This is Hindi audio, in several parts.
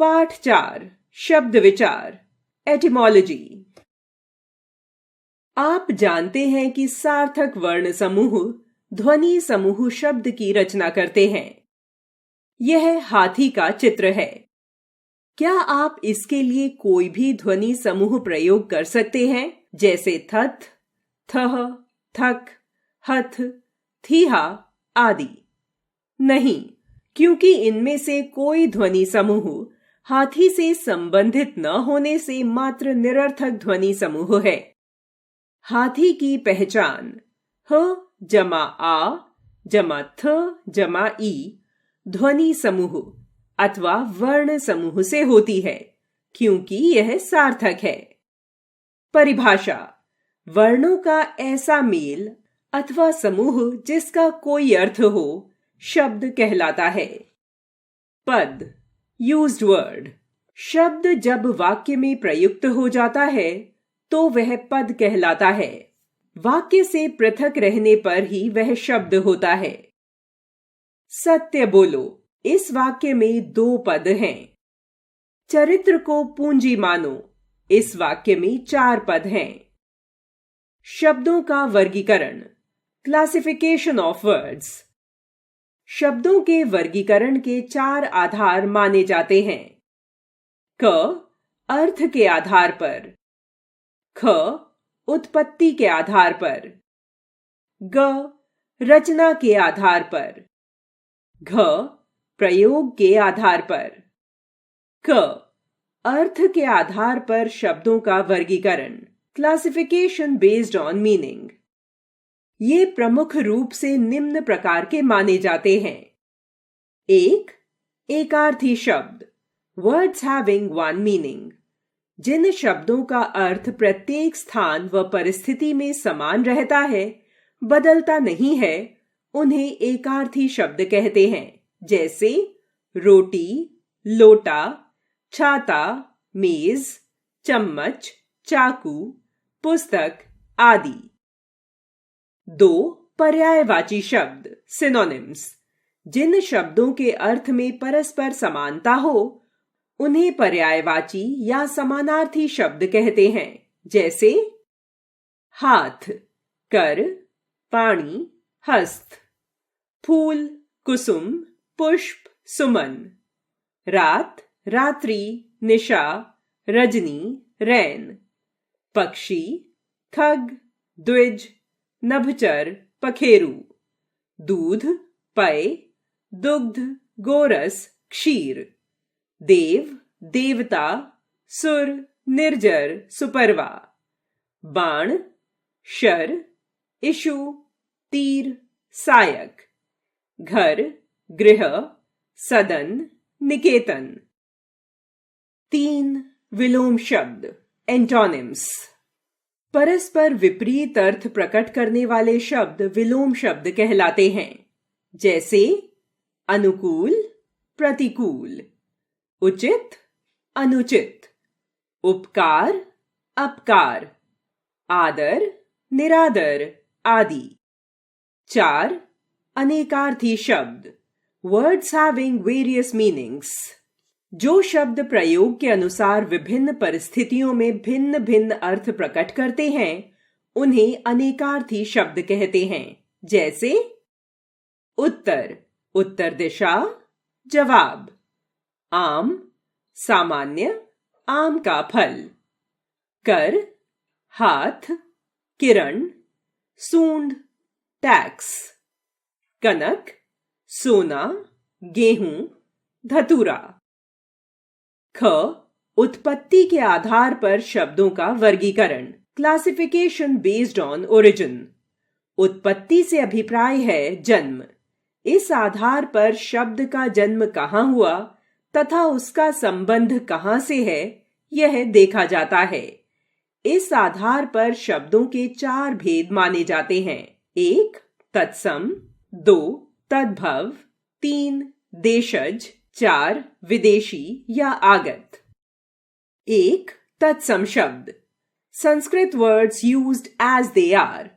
पाठ 4 शब्द विचार एटिमोलॉजी। आप जानते हैं कि सार्थक वर्ण समूह ध्वनि समूह शब्द की रचना करते हैं। यह हाथी का चित्र है। क्या आप इसके लिए कोई भी ध्वनि समूह प्रयोग कर सकते हैं, जैसे थथ, थह, थक, हथ, थीहा आदि? नहीं, क्योंकि इनमें से कोई ध्वनि समूह हाथी से संबंधित न होने से मात्र निरर्थक ध्वनि समूह है। हाथी की पहचान ह जमा आ जमा थ जमा ई ध्वनि समूह अथवा वर्ण समूह से होती है, क्योंकि यह सार्थक है। परिभाषा: वर्णों का ऐसा मेल अथवा समूह जिसका कोई अर्थ हो शब्द कहलाता है। पद यूज्ड वर्ड: शब्द जब वाक्य में प्रयुक्त हो जाता है तो वह पद कहलाता है। वाक्य से पृथक रहने पर ही वह शब्द होता है। सत्य बोलो: इस वाक्य में 2 पद हैं। चरित्र को पूंजी मानो: इस वाक्य में 4 पद हैं। शब्दों का वर्गीकरण क्लासिफिकेशन ऑफ वर्ड्स: शब्दों के वर्गीकरण के 4 आधार माने जाते हैं। क अर्थ के आधार पर, ख उत्पत्ति के आधार पर, ग रचना के आधार पर, घ प्रयोग के आधार पर। क अर्थ के आधार पर शब्दों का वर्गीकरण क्लासिफिकेशन बेस्ड ऑन मीनिंग। ये प्रमुख रूप से निम्न प्रकार के माने जाते हैं। 1. एकार्थी शब्द वर्ड्स हैविंग वन मीनिंग: जिन शब्दों का अर्थ प्रत्येक स्थान व परिस्थिति में समान रहता है, बदलता नहीं है, उन्हें एकार्थी शब्द कहते हैं, जैसे रोटी, लोटा, छाता, मेज, चम्मच, चाकू, पुस्तक आदि। 2. पर्यायवाची शब्द सिनोनिम्स: जिन शब्दों के अर्थ में परस्पर समानता हो उन्हें पर्यायवाची या समानार्थी शब्द कहते हैं, जैसे हाथ, कर, पानी, हस्त, फूल, कुसुम, पुष्प, सुमन, रात, रात्रि, निशा, रजनी, रैन, पक्षी, खग, द्विज, नभचर, पखेरु, दूध, पय, दुग्ध, गोरस, क्षीर, देव, देवता, सुर, निर्जर, सुपरवा, बाण, शर, इशु, तीर, सायक, घर, गृह, सदन, निकेतन। 3. विलोम शब्द एंटोनिम्स: परस्पर विपरीत अर्थ प्रकट करने वाले शब्द विलोम शब्द कहलाते हैं, जैसे अनुकूल, प्रतिकूल, उचित, अनुचित, उपकार, अपकार, आदर, निरादर आदि। 4. अनेकार्थी शब्द वर्ड्स हैविंग वेरियस मीनिंग्स: जो शब्द प्रयोग के अनुसार विभिन्न परिस्थितियों में भिन्न भिन्न अर्थ प्रकट करते हैं, उन्हें अनेकार्थी शब्द कहते हैं, जैसे उत्तर, उत्तर दिशा, जवाब, आम, सामान्य, आम का फल, कर, हाथ, किरण, सूंड, टैक्स, कनक, सोना, गेहूं, धतूरा। ख उत्पत्ति के आधार पर शब्दों का वर्गीकरण क्लासिफिकेशन बेस्ड ऑन ओरिजिन: उत्पत्ति से अभिप्राय है जन्म। इस आधार पर शब्द का जन्म कहाँ हुआ तथा उसका संबंध कहाँ से है, यह देखा जाता है। इस आधार पर शब्दों के 4 भेद माने जाते हैं: 1. तत्सम, 2. तद्भव, 3. देशज, 4. विदेशी या आगत। 1. तत्सम शब्द Sanskrit words used as they are: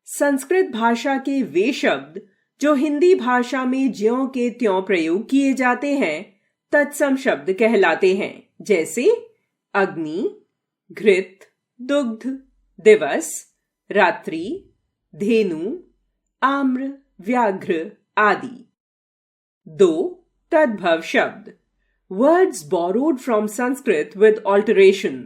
Sanskrit भाषा के वे शब्द जो हिंदी भाषा में ज्यों के त्यों प्रयोग किए जाते हैं, तत्सम शब्द कहलाते हैं, जैसे अग्नि, घृत, दुग्ध, दिवस, रात्रि, धेनु, आम्र, व्याघ्र आदि। 2. तद्भव शब्द, words borrowed from Sanskrit with alteration.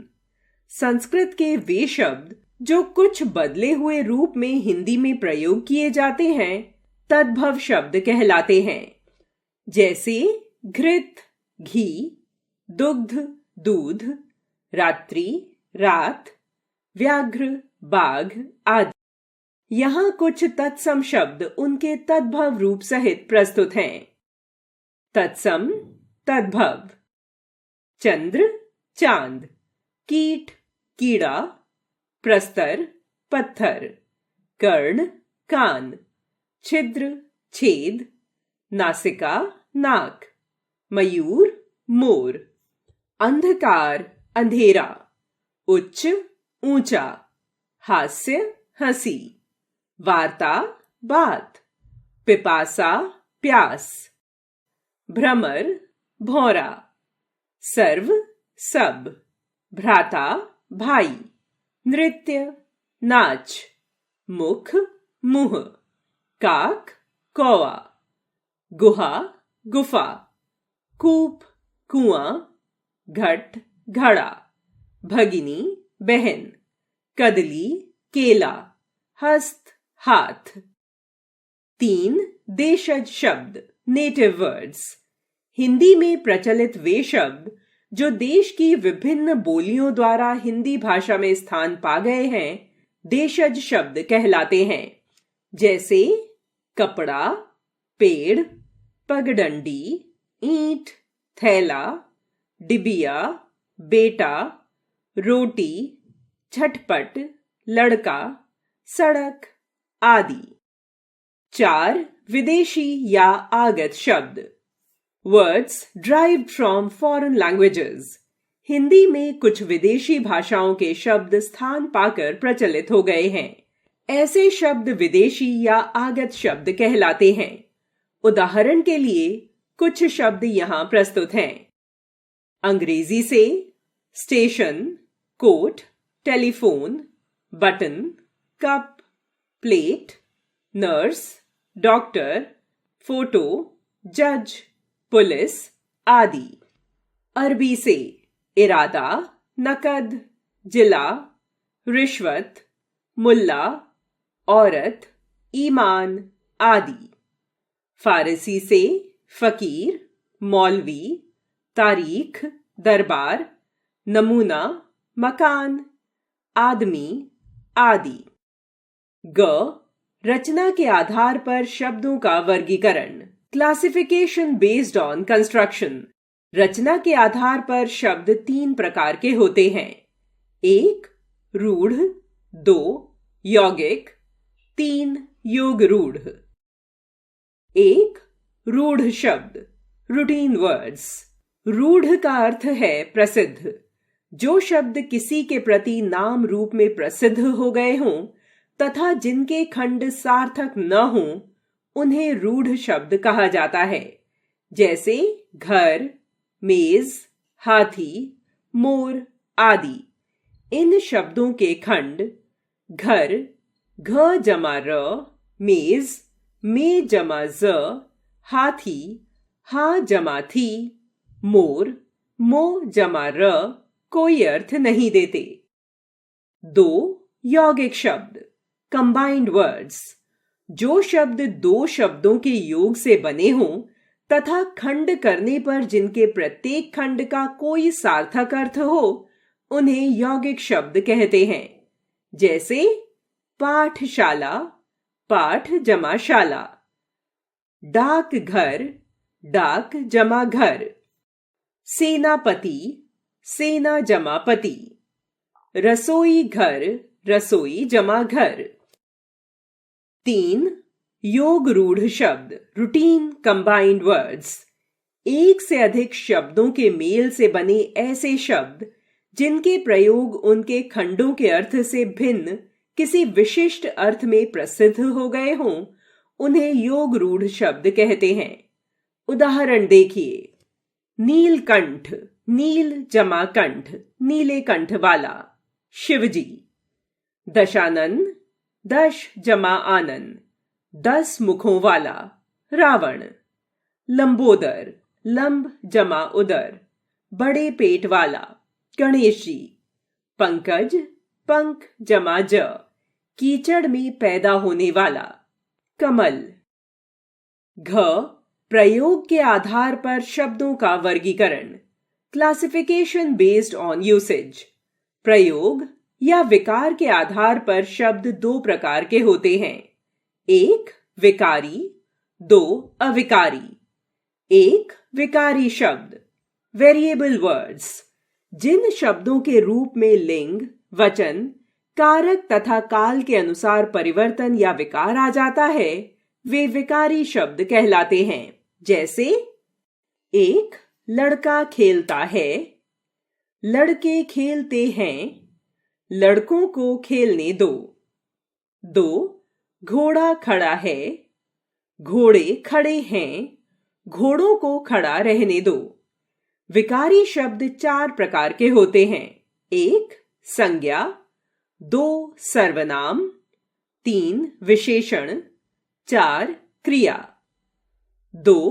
Sanskrit के वे शब्द जो कुछ बदले हुए रूप में हिंदी में प्रयोग किए जाते हैं, तद्भव शब्द कहलाते हैं, जैसे घृत, घी, दुग्ध, दूध, रात्रि, रात, व्याघ्र, बाघ आदि। यहां कुछ तत्सम शब्द उनके तद्भव रूप सहित प्रस्तुत हैं। तत्सम, तद्भव: चंद्र, चांद, कीट, कीड़ा, प्रस्तर, पत्थर, कर्ण, कान, छिद्र, छेद, नासिका, नाक, मयूर, मोर, अंधकार, अंधेरा, उच्च, ऊंचा, हास्य, हंसी, वार्ता, बात, पिपासा, प्यास, भ्रमर, भौरा, सर्व, सब, भ्राता, भाई, नृत्य, नाच, मुख, मुंह, काक, कौवा, गुहा, गुफा, कूप, कुआं, घट, घड़ा, भगिनी, बहन, कदली, केला, हस्त, हाथ। 3. देशज शब्द, नेटिव वर्ड्स। हिंदी में प्रचलित वे शब्द जो देश की विभिन्न बोलियों द्वारा हिंदी भाषा में स्थान पा गए हैं, देशज शब्द कहलाते हैं, जैसे कपड़ा, पेड़, पगडंडी, ईंट, थैला, डिबिया, बेटा, रोटी, झटपट, लड़का, सड़क आदि। 4. विदेशी या आगत शब्द, words derived from foreign languages. Hindi में कुछ विदेशी भाषाओं के शब्द स्थान पाकर प्रचलित हो गए हैं। ऐसे शब्द विदेशी या आगत शब्द कहलाते हैं। उदाहरण के लिए कुछ शब्द यहां प्रस्तुत हैं। अंग्रेजी से station, coat, telephone, button, cup, plate, nurse, doctor, photo, जज, पुलिस आदि। अरबी से इरादा, नकद, जिला, रिश्वत, मुल्ला, औरत, ईमान आदि। फारसी से फकीर, मौलवी, तारीख, दरबार, नमूना, मकान, आदमी आदि। ग. रचना के आधार पर शब्दों का वर्गीकरण, क्लासिफिकेशन बेस्ड ऑन कंस्ट्रक्शन। रचना के आधार पर शब्द 3 प्रकार के होते हैं। 1. रूढ़, 2. यौगिक, 3. योग रूढ़। 1. रूढ़ शब्द, रूटीन वर्ड्स। रूढ़ का अर्थ है प्रसिद्ध। जो शब्द किसी के प्रति नाम रूप में प्रसिद्ध हो गए हों तथा जिनके खंड सार्थक न हों, उन्हें रूढ़ शब्द कहा जाता है, जैसे घर, मेज, हाथी, मोर आदि। इन शब्दों के खंड घर, घ जमा र, मेज, में जमा ज, हाथी, हा जमा थी, मोर, मो जमा र कोई अर्थ नहीं देते। 2. यौगिक शब्द, कंबाइंड वर्ड्स। जो शब्द 2 शब्दों के योग से बने हों तथा खंड करने पर जिनके प्रत्येक खंड का कोई सार्थक अर्थ हो, उन्हें यौगिक शब्द कहते हैं, जैसे पाठशाला, पाठ जमा शाला, डाक घर, डाक जमा घर, सेनापति, सेना जमा पति, रसोई घर, रसोई जमा घर। 3. योग रूढ़ शब्द, रूटीन कंबाइंड वर्ड्स। एक से अधिक शब्दों के मेल से बने ऐसे शब्द जिनके प्रयोग उनके खंडों के अर्थ से भिन्न किसी विशिष्ट अर्थ में प्रसिद्ध हो गए हों, उन्हें योग रूढ़ शब्द कहते हैं। उदाहरण देखिए। नीलकंठ, नील जमा कंठ, नीले कंठ वाला, शिवजी। दशानन, दश जमा आनन, 10 मुखों वाला, रावण। लंबोदर, लंब जमा उदर, बड़े पेट वाला, गणेश जी। पंकज, पंख जमा ज, कीचड़ में पैदा होने वाला, कमल। घ, प्रयोग के आधार पर शब्दों का वर्गीकरण, क्लासिफिकेशन बेस्ड ऑन यूसेज। प्रयोग या विकार के आधार पर शब्द 2 प्रकार के होते हैं, 1 विकारी, 2 अविकारी। 1 विकारी शब्द, वेरिएबल वर्ड्स, जिन शब्दों के रूप में लिंग, वचन, कारक तथा काल के अनुसार परिवर्तन या विकार आ जाता है, वे विकारी शब्द कहलाते हैं। जैसे 1 लड़का खेलता है, लड़के खेलते हैं, लड़कों को खेलने दो। 2 घोड़ा खड़ा है, घोड़े खड़े हैं, घोड़ों को खड़ा रहने दो। विकारी शब्द 4 प्रकार के होते हैं, 1 संज्ञा, 2 सर्वनाम, 3 विशेषण, 4 क्रिया। 2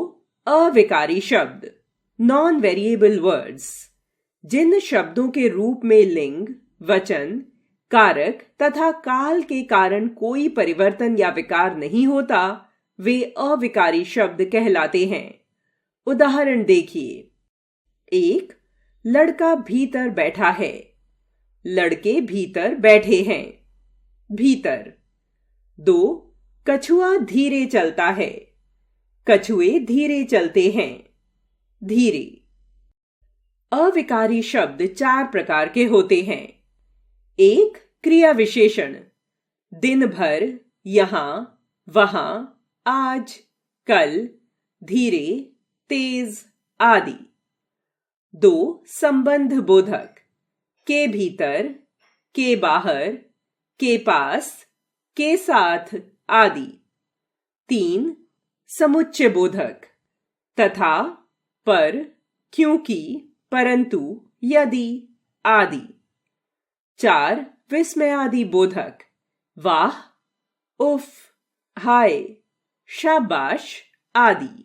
अविकारी शब्द, नॉन वेरिएबल वर्ड्स, जिन शब्दों के रूप में लिंग, वचन, कारक तथा काल के कारण कोई परिवर्तन या विकार नहीं होता, वे अविकारी शब्द कहलाते हैं। उदाहरण देखिए, 1 लड़का भीतर बैठा है, लड़के भीतर बैठे हैं, भीतर। 2 कछुआ धीरे चलता है, कछुए धीरे चलते हैं, धीरे। अविकारी शब्द 4 प्रकार के होते हैं, 1 क्रिया विशेषण, दिन भर, यहां, वहां, आज, कल, धीरे, तेज आदि। 2 संबंध बोधक, के भीतर, के बाहर, के पास, के साथ आदि। 3 समुच्चय बोधक, तथा, पर, क्योंकि, परंतु, यदि आदि। 4 विस्मयादि बोधक, वाह, उफ, हाय, शाबाश आदि।